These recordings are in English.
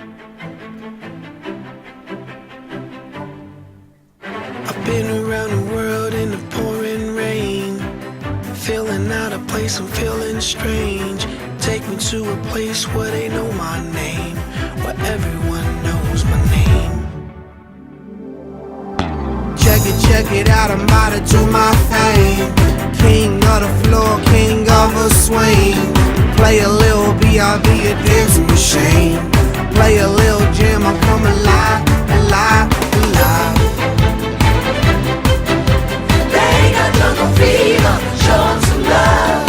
I've been around the world in the pouring rain, feeling out of place, I'm feeling strange. Take me to a place where they know my name, where everyone knows my name. Check it out, I'm about to do my thing. King of the floor, king of a swing. Play a little B.I.B. a dancing machine. Play a little jam, I'm coming alive, alive, alive. They got jungle fever, show 'em some love.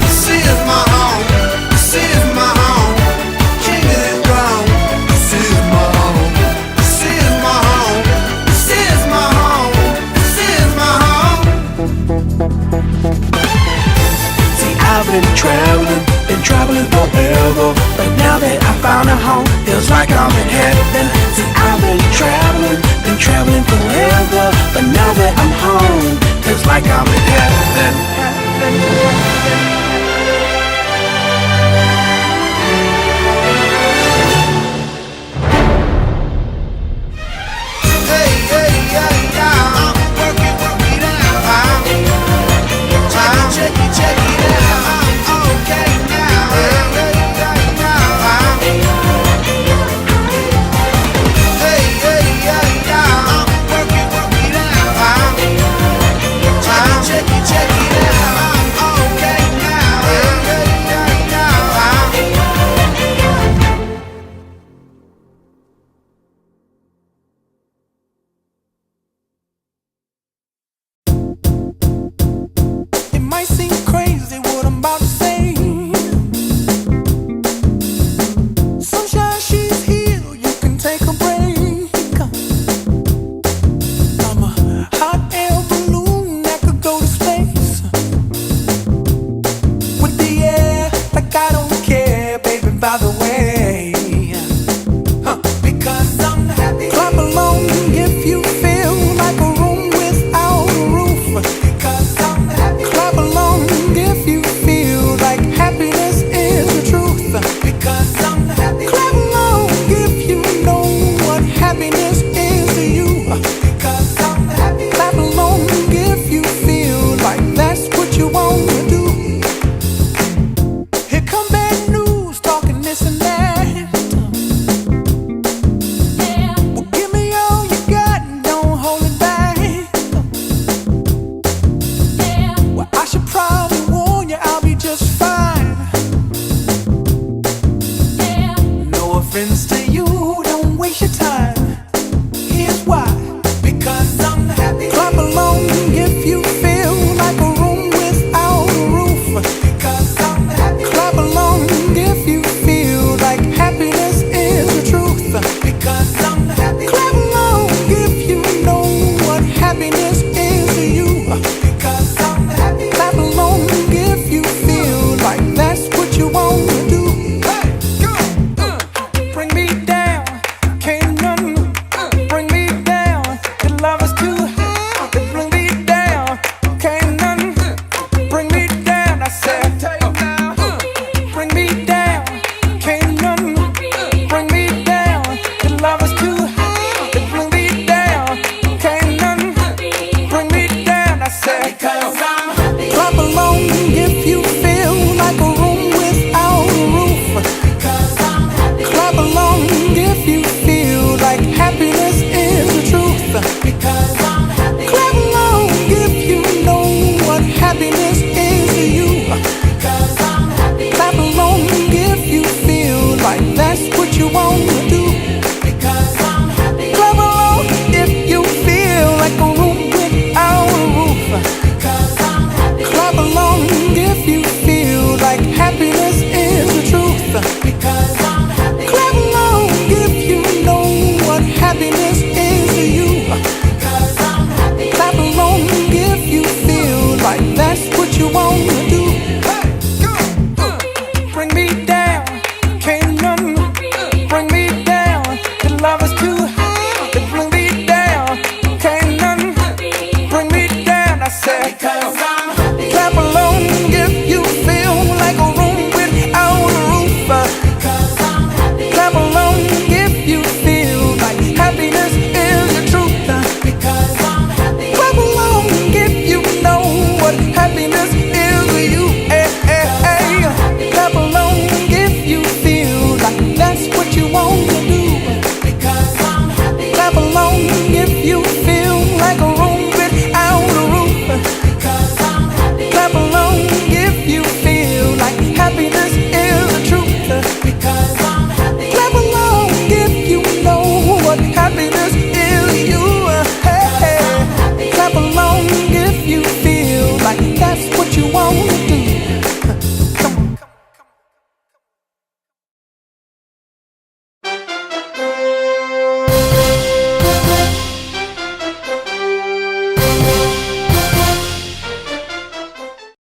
This is my home, this is my home. King of the throne, this is my home. This is my home, this is my home. This is my home. See, I've been traveling forever, but now that I found a home, feels like I'm in heaven. See, I've been traveling forever, but now that I'm home, feels like I'm in heaven. Hey, hey, yeah, yeah, I'm working it out. Check it out. I'm okay now. Hey, hey, yeah, yeah. Hey, hey, yeah, yeah, I'm working it out. 'cause I'm happy. Clap